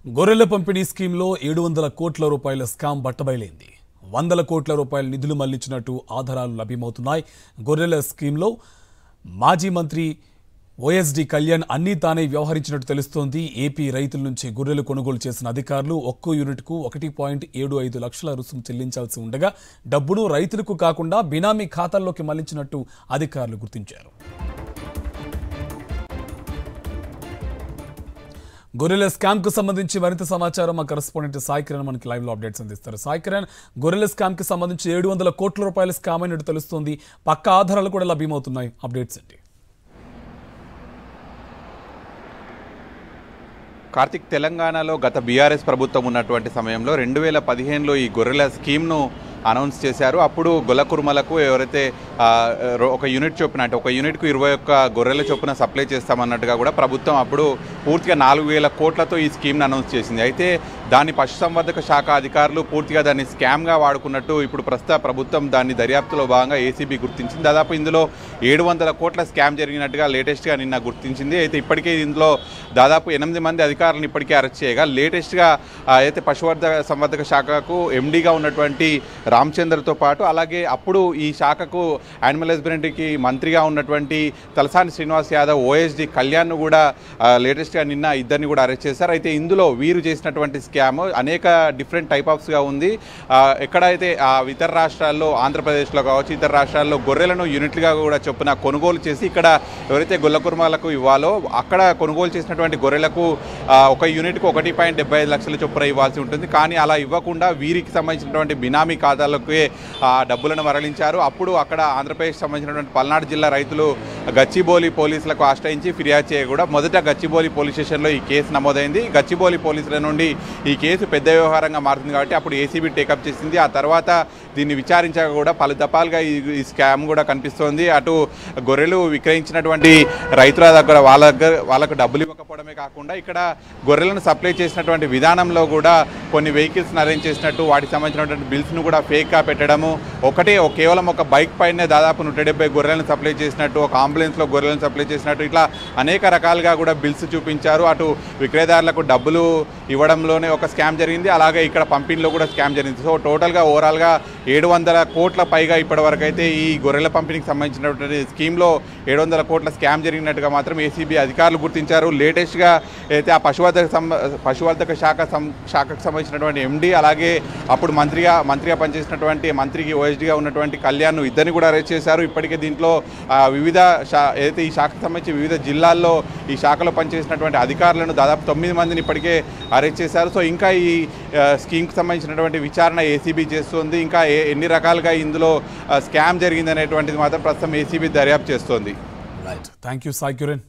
గొర్రెల పంపిణీ స్కీమ్లో 700 కోట్ల రూపాయల స్కామ్ బట్టబయలైంది. 100 కోట్ల రూపాయల నిధులు మళ్లించినట్టు ఆధారాలు లభ్యమవుతున్నాయి. గొర్రెల స్కీమ్లో మాజీ మంత్రి ఓఎస్డీ కళ్యాణ్ అన్నీ తానే వ్యవహరించినట్టు తెలుస్తోంది. ఏపీ రైతుల నుంచి గొర్రెలు కొనుగోలు చేసిన అధికారులు ఒక్కో యూనిట్కు 1.75 లక్షల రుసుము చెల్లించాల్సి ఉండగా డబ్బును రైతులకు కాకుండా బినామీ ఖాతాల్లోకి మళ్లించినట్టు అధికారులు గుర్తించారు. గొర్రెల స్కామ్ కు సంబంధించి మరింత సమాచారం మా కరెస్పాండెంట్ సాయి కిరణ్ మనకి లైవ్ లో అప్డేట్స్ అందిస్తారు. సాయి కిరణ్, గొర్రెల స్కామ్ కి సంబంధించి 700 కోట్ల రూపాయల స్కామ్ అయినట్టు తెలుస్తోంది. పక్క ఆధారాలు కూడా లభ్యమవుతున్నాయి. అప్డేట్స్ ఏంటి? కార్తిక్, తెలంగాణలో గత బీఆర్ఎస్ ప్రభుత్వం ఉన్నటువంటి సమయంలో 2015లో ఈ గొర్రెల స్కీమ్ను అనౌన్స్ చేశారు. అప్పుడు గొల్లకుర్మలకు ఎవరైతే ఒక యూనిట్ చొప్పున అంటే ఒక యూనిట్కు 21 గొర్రెల చొప్పున సప్లై చేస్తామన్నట్టుగా కూడా ప్రభుత్వం అప్పుడు పూర్తిగా 4000 కోట్లతో ఈ స్కీమ్ను అనౌన్స్ చేసింది. అయితే దాన్ని పశుసంవర్ధక శాఖ అధికారులు పూర్తిగా దాన్ని స్కామ్గా వాడుకున్నట్టు ఇప్పుడు ప్రస్తుత ప్రభుత్వం దాన్ని దర్యాప్తులో భాగంగా ఏసీబీ గుర్తించింది. దాదాపు ఇందులో 700 కోట్ల స్కామ్ జరిగినట్టుగా లేటెస్ట్గా నిన్న గుర్తించింది. అయితే ఇప్పటికే ఇందులో దాదాపు 8 మంది అధికారులను ఇప్పటికే అరెస్ట్ చేయగా లేటెస్ట్గా అయితే పశుసంవర్ధక శాఖకు ఎండీగా ఉన్నటువంటి రామచంద్రతో పాటు అలాగే అప్పుడు ఈ శాఖకు యానిమల్ హస్బెండరీకి మంత్రిగా ఉన్నటువంటి తలసాని శ్రీనివాస్ యాదవ్, ఓఎస్డీ కళ్యాణ్ను కూడా లేటెస్ట్గా నిన్న ఇద్దరిని కూడా అరెస్ట్ చేశారు. అయితే ఇందులో వీరు చేసినటువంటి స్కామ్ అనేక డిఫరెంట్ టైప్ ఆఫ్స్గా ఉంది. ఎక్కడైతే ఇతర రాష్ట్రాల్లో, ఆంధ్రప్రదేశ్లో కావచ్చు, ఇతర రాష్ట్రాల్లో గొర్రెలను యూనిట్లుగా కూడా చొప్పున కొనుగోలు చేసి ఇక్కడ ఎవరైతే గొల్లకుర్మాలకు ఇవ్వాలో అక్కడ కొనుగోలు చేసినటువంటి గొర్రెలకు ఒక యూనిట్కు 1.75 లక్షల చొప్పున ఇవ్వాల్సి ఉంటుంది. కానీ అలా ఇవ్వకుండా వీరికి సంబంధించినటువంటి బినామీ ఖాతాలకు డబ్బులను మరలించారు. అప్పుడు అక్కడ ఆంధ్రప్రదేశ్ సంబంధించినటువంటి పల్నాడు జిల్లా రైతులు గచ్చిబౌలి పోలీసులకు ఆశ్రయించి ఫిర్యాదు చేయకూడదు. మొదట గచ్చిబౌలి పోలీస్ స్టేషన్లో ఈ కేసు నమోదైంది. గచ్చిబౌలి పోలీసుల నుండి ఈ కేసు పెద్ద వ్యవహారంగా మారుతుంది కాబట్టి అప్పుడు ఏసీబీ టేకప్ చేసింది. ఆ తర్వాత దీన్ని విచారించగా కూడా పలు దఫాలుగా ఈ స్కామ్ కూడా కనిపిస్తోంది. అటు గొర్రెలు విక్రయించినటువంటి రైతుల దగ్గర వాళ్ళకు డబ్బులు ఇవ్వకపోవడమే కాకుండా ఇక్కడ గొర్రెలను సప్లై చేసినటువంటి విధానంలో కూడా కొన్ని వెహికల్స్ని అరేంజ్ చేసినట్టు వాటికి సంబంధించినటువంటి బిల్స్ను కూడా ఫేక్గా పెట్టడము, కేవలం ఒక బైక్ పైనే దాదాపు 170 గొర్రెలను సప్లై చేసినట్టు, ఒక అంబులెన్స్లో గొర్రెలను సప్లై చేసినట్టు ఇట్లా అనేక రకాలుగా కూడా బిల్స్ చూపించారు. అటు విక్రయదారులకు డబ్బులు ఇవ్వడంలోనే ఒక స్కామ్ జరిగింది, అలాగే ఇక్కడ పంపిణీలో కూడా స్కామ్ జరిగింది. సో టోటల్గా ఓవరాల్గా 700 కోట్ల పైగా ఇప్పటివరకు అయితే ఈ గొర్రెల పంపిణీకి సంబంధించినటువంటి స్కీమ్లో 700 కోట్ల స్కామ్ జరిగినట్టుగా మాత్రం ఏసీబీ అధికారులు గుర్తించారు. లేటెస్ట్గా అయితే ఆ పశువర్ధక శాఖకు సంబంధించినటువంటి ఎండీ అలాగే అప్పుడు మంత్రిగా పనిచేసినటువంటి మంత్రికి ఓఎస్డీగా ఉన్నటువంటి కళ్యాణ్ ఇద్దరిని కూడా అరెస్ట్ చేశారు. ఇప్పటికే దీంట్లో వివిధ ఏదైతే ఈ శాఖకు సంబంధించి వివిధ జిల్లాల్లో ఈ శాఖలో పనిచేసినటువంటి అధికారులను దాదాపు 9 మందిని ఇప్పటికే అరెస్ట్ చేశారు. సో ఇంకా ఈ స్కీమ్కి సంబంధించినటువంటి విచారణ ఏసీబీ చేస్తుంది. ఇంకా ఎన్ని రకాలుగా ఇందులో స్కామ్ జరిగింది అనేటువంటిది మాత్రం ప్రస్తుతం ఏసీబీ దర్యాప్తు చేస్తోంది. Right, thank you Sai Kiran.